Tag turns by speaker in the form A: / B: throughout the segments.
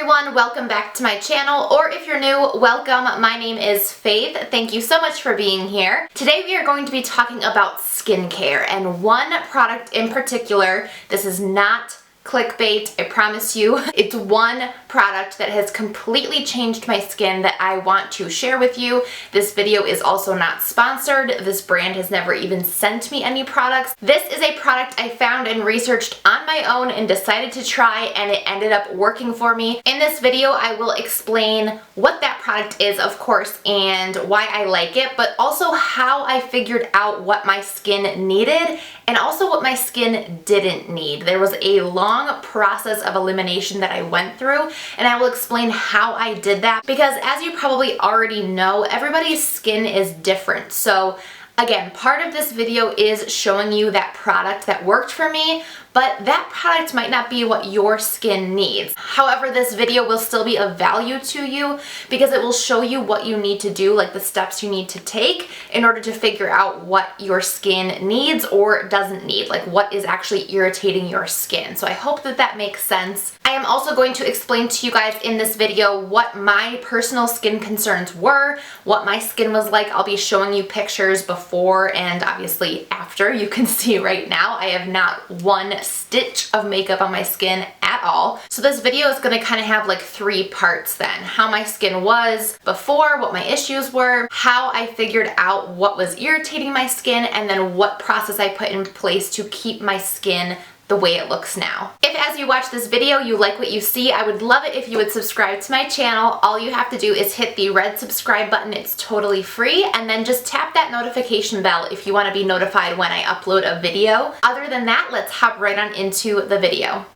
A: everyone, welcome back to my channel, or if you're new, welcome. My name is Faith. Thank you so much for being here. Today we are going to be talking about skincare and one product in particular. This is not clickbait, I promise you. It's one product that has completely changed my skin that I want to share with you. This video is also not sponsored. This brand has never even sent me any products. This is a product I found and researched on my own and decided to try, and it ended up working for me. In this video, I will explain what that product is, of course, and why I like it, but also how I figured out what my skin needed and also what my skin didn't need. There was a long process of elimination that I went through, and I will explain how I did that because, as you probably already know, everybody's skin is different. So again, part of this video is showing you that product that worked for me, but that product might not be what your skin needs. However, this video will still be of value to you because it will show you what you need to do, like the steps you need to take in order to figure out what your skin needs or doesn't need, like what is actually irritating your skin. So I hope that that makes sense. I am also going to explain to you guys in this video what my personal skin concerns were, what my skin was like. I'll be showing you pictures before and obviously after. You can see right now I have not one stitch of makeup on my skin at all. So this video is going to kind of have like three parts then. How my skin was before, what my issues were, how I figured out what was irritating my skin, and then what process I put in place to keep my skin the way it looks now. If as you watch this video you like what you see, I would love it if you would subscribe to my channel. All you have to do is hit the red subscribe button. It's totally free, and then just tap that notification bell if you want to be notified when I upload a video. Other than that, let's hop right on into the video.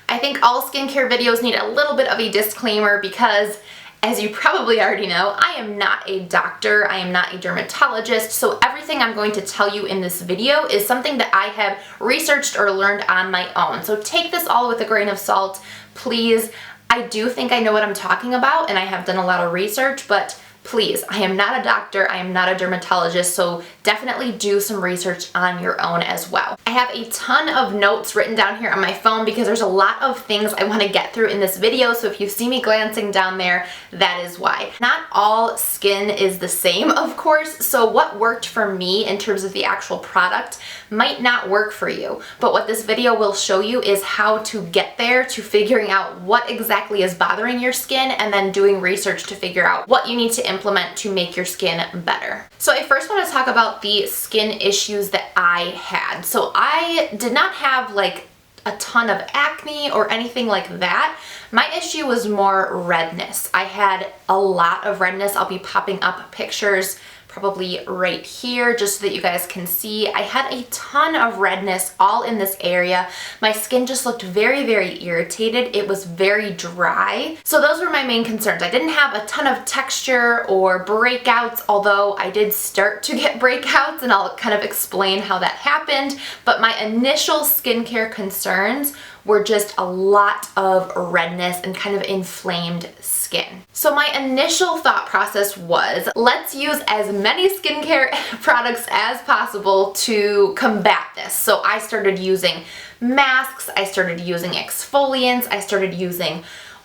A: I think all skincare videos need a little bit of a disclaimer because, as you probably already know, I am not a doctor, I am not a dermatologist, so everything I'm going to tell you in this video is something that I have researched or learned on my own. So take this all with a grain of salt, please. I do think I know what I'm talking about, and I have done a lot of research, but please, I am not a doctor, I am not a dermatologist, so definitely do some research on your own as well. I have a ton of notes written down here on my phone because there's a lot of things I want to get through in this video, so if you see me glancing down there, that is why. Not all skin is the same, of course, so what worked for me in terms of the actual product might not work for you, but what this video will show you is how to get there, to figuring out what exactly is bothering your skin, and then doing research to figure out what you need to implement to make your skin better. So I first want to talk about the skin issues that I had. So I did not have like a ton of acne or anything like that. My issue was more redness. I had a lot of redness. I'll be popping up pictures probably right here just so that you guys can see. I had a ton of redness all in this area. My skin just looked very, very irritated. It was very dry. So those were my main concerns. I didn't have a ton of texture or breakouts, although I did start to get breakouts, and I'll kind of explain how that happened. But my initial skincare concerns were just a lot of redness and kind of inflamed skin. So my initial thought process was, let's use as many skincare products as possible to combat this. So I started using masks, I started using exfoliants, I started using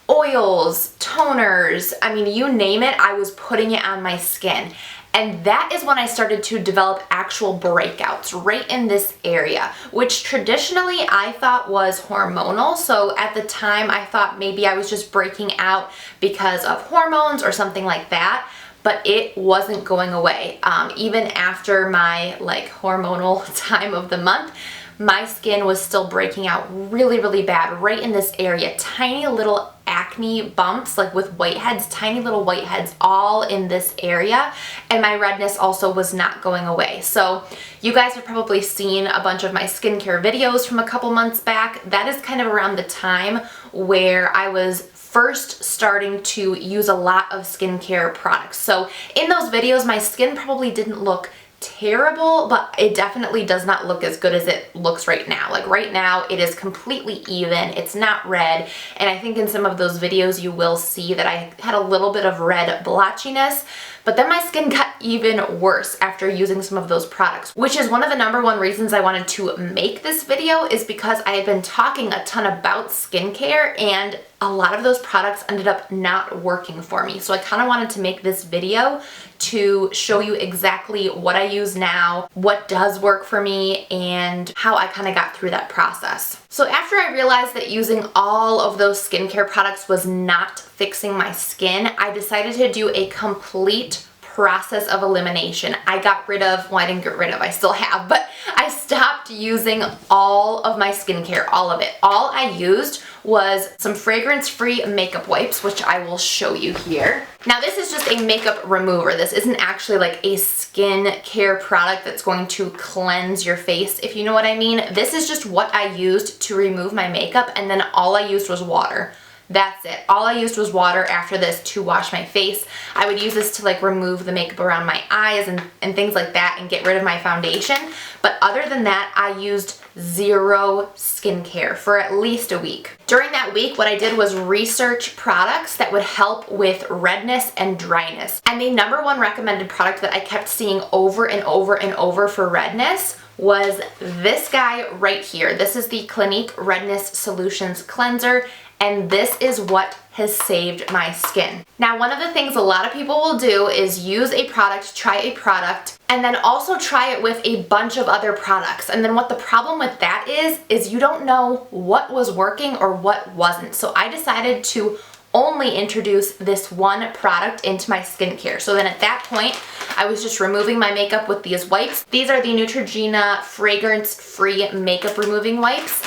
A: oils, toners, I mean, you name it, I was putting it on my skin. And that is when I started to develop actual breakouts right in this area, which traditionally I thought was hormonal. So at the time I thought maybe I was just breaking out because of hormones or something like that, but it wasn't going away. Even after my like hormonal time of the month, my skin was still breaking out really, really bad right in this area. Tiny little acne bumps, like with whiteheads, tiny little whiteheads all in this area, and my redness also was not going away. So you guys have probably seen a bunch of my skincare videos from a couple months back. That is kind of around the time where I was first starting to use a lot of skincare products. So in those videos, my skin probably didn't look terrible, but it definitely does not look as good as it looks right now. Like right now it is completely even, it's not red, and I think in some of those videos you will see that I had a little bit of red blotchiness, but then my skin got even worse after using some of those products, which is one of the #1 reasons I wanted to make this video, is because I had been talking a ton about skincare and a lot of those products ended up not working for me. So I kind of wanted to make this video to show you exactly what I use now, what does work for me, and how I kind of got through that process. So after I realized that using all of those skincare products was not fixing my skin, I decided to do a complete process of elimination. I got rid of, well, I didn't get rid of, I still have, but I stopped using all of my skincare, all of it. All I used was some fragrance-free makeup wipes, which I will show you here. Now this is just a makeup remover. This isn't actually like a skincare product that's going to cleanse your face, if you know what I mean. This is just what I used to remove my makeup, and then all I used was water. That's it. All I used was water after this to wash my face. I would use this to like remove the makeup around my eyes and things like that and get rid of my foundation. But other than that, I used zero skincare for at least a week. During that week, what I did was research products that would help with redness and dryness. And the #1 recommended product that I kept seeing over and over and over for redness was this guy right here. This is the Clinique Redness Solutions Cleanser, and this is what has saved my skin. Now, one of the things a lot of people will do is use a product, try a product, and then also try it with a bunch of other products. And then what the problem with that is you don't know what was working or what wasn't. So I decided to only introduce this one product into my skincare. So then at that point, I was just removing my makeup with these wipes. These are the Neutrogena fragrance-free makeup removing wipes.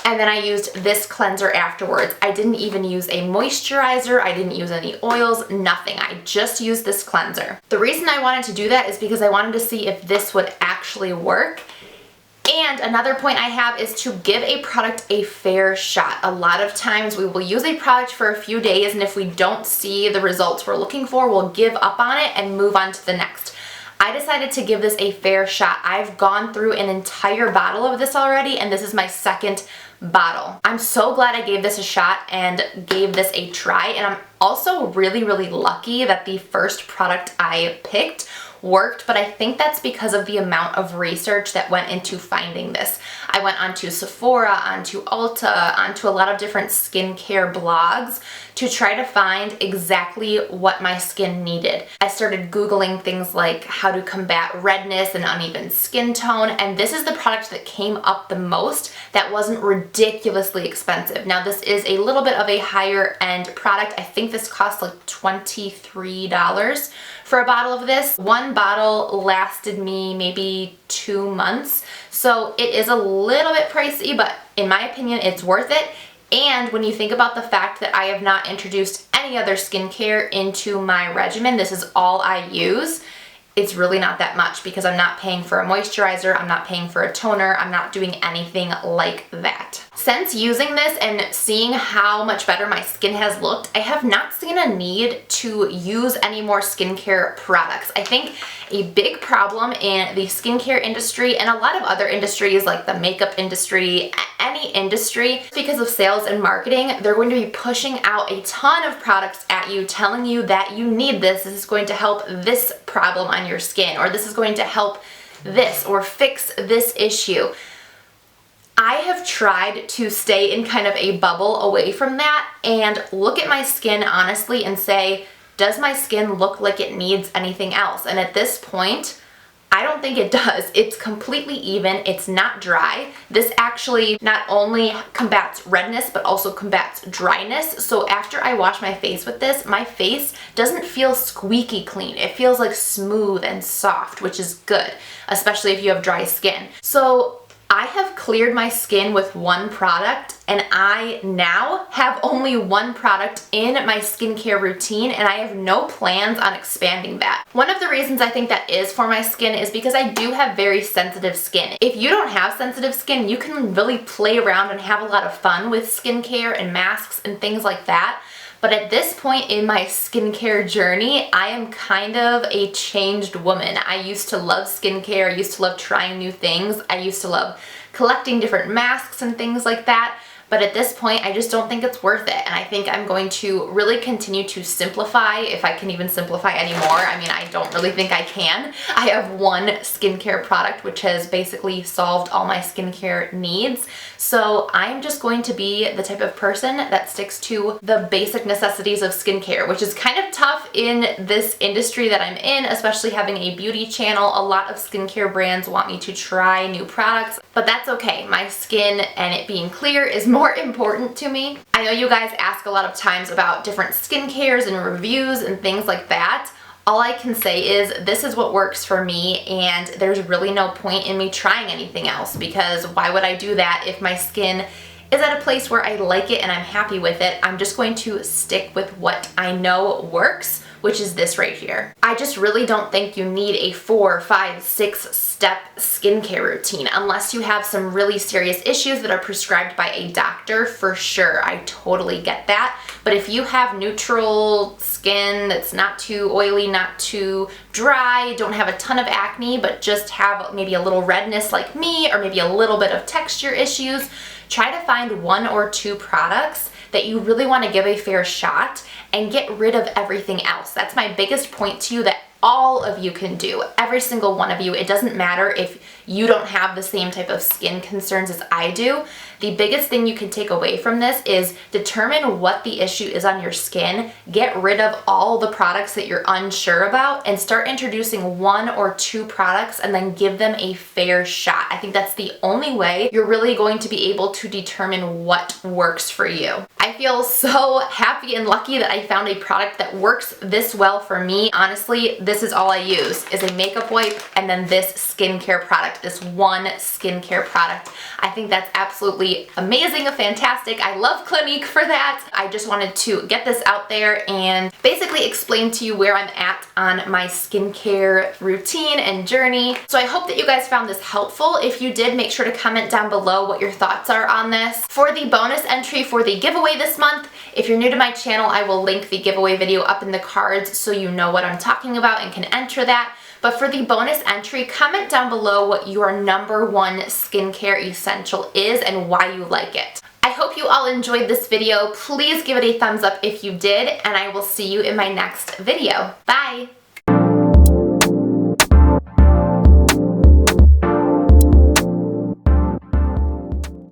A: And then I used this cleanser afterwards. I didn't even use a moisturizer, I didn't use any oils, nothing. I just used this cleanser. The reason I wanted to do that is because I wanted to see if this would actually work. And another point I have is to give a product a fair shot. A lot of times we will use a product for a few days, and if we don't see the results we're looking for, we'll give up on it and move on to the next. I decided to give this a fair shot. I've gone through an entire bottle of this already, and this is my second bottle. I'm so glad I gave this a shot and gave this a try, and I'm also really, really lucky that the first product I picked worked, but I think that's because of the amount of research that went into finding this. I went onto Sephora, onto Ulta, onto a lot of different skincare blogs to try to find exactly what my skin needed. I started Googling things like how to combat redness and uneven skin tone, and this is the product that came up the most that wasn't ridiculously expensive. Now this is a little bit of a higher end product. I think this costs like $23 for a bottle of this. One bottle lasted me maybe 2 months, so it is a little bit pricey, but in my opinion it's worth it. And when you think about the fact that I have not introduced any other skincare into my regimen, this is all I use, it's really not that much because I'm not paying for a moisturizer, I'm not paying for a toner, I'm not doing anything like that. Since using this and seeing how much better my skin has looked, I have not seen a need to use any more skincare products. I think a big problem in the skincare industry and a lot of other industries like the makeup industry, any industry, because of sales and marketing, they're going to be pushing out a ton of products at you, telling you that you need this is going to help this problem on your skin, or this is going to help this or fix this issue. I have tried to stay in kind of a bubble away from that and look at my skin honestly and say, does my skin look like it needs anything else? And at this point, I don't think it does. It's completely even, it's not dry. This actually not only combats redness, but also combats dryness. So after I wash my face with this, my face doesn't feel squeaky clean. It feels like smooth and soft, which is good, especially if you have dry skin. So I have cleared my skin with one product, and I now have only one product in my skincare routine, and I have no plans on expanding that. One of the reasons I think that is for my skin is because I do have very sensitive skin. If you don't have sensitive skin, you can really play around and have a lot of fun with skincare and masks and things like that. But at this point in my skincare journey, I am kind of a changed woman. I used to love skincare, I used to love trying new things, I used to love collecting different masks and things like that. But at this point, I just don't think it's worth it. And I think I'm going to really continue to simplify, if I can even simplify anymore. I mean, I don't really think I can. I have one skincare product, which has basically solved all my skincare needs. So I'm just going to be the type of person that sticks to the basic necessities of skincare, which is kind of tough in this industry that I'm in, especially having a beauty channel. A lot of skincare brands want me to try new products, but that's okay. My skin and it being clear is more important to me. I know you guys ask a lot of times about different skincares and reviews and things like that. All I can say is this is what works for me, and there's really no point in me trying anything else, because why would I do that if my skin is at a place where I like it and I'm happy with it? I'm just going to stick with what I know works, which is this right here. I just really don't think you need a 4, 5, 6 step skincare routine unless you have some really serious issues that are prescribed by a doctor, for sure. I totally get that. But if you have neutral skin that's not too oily, not too dry, don't have a ton of acne, but just have maybe a little redness like me, or maybe a little bit of texture issues, try to find 1 or 2 products that you really want to give a fair shot and get rid of everything else. That's my biggest point to you that all of you can do, every single one of you. It doesn't matter if you don't have the same type of skin concerns as I do. The biggest thing you can take away from this is determine what the issue is on your skin, get rid of all the products that you're unsure about, and start introducing 1 or 2 products and then give them a fair shot. I think that's the only way you're really going to be able to determine what works for you. I feel so happy and lucky that I found a product that works this well for me. Honestly, this is all I use, is a makeup wipe and then this skincare product, this one skincare product. I think that's absolutely amazing and fantastic. I love Clinique for that. I just wanted to get this out there and basically explain to you where I'm at on my skincare routine and journey. So I hope that you guys found this helpful. If you did, make sure to comment down below what your thoughts are on this. For the bonus entry for the giveaway this month, if you're new to my channel, I will link the giveaway video up in the cards so you know what I'm talking about and can enter that. But for the bonus entry, comment down below what your #1 skincare essential is and why you like it. I hope you all enjoyed this video. Please give it a thumbs up if you did, and I will see you in my next video. Bye!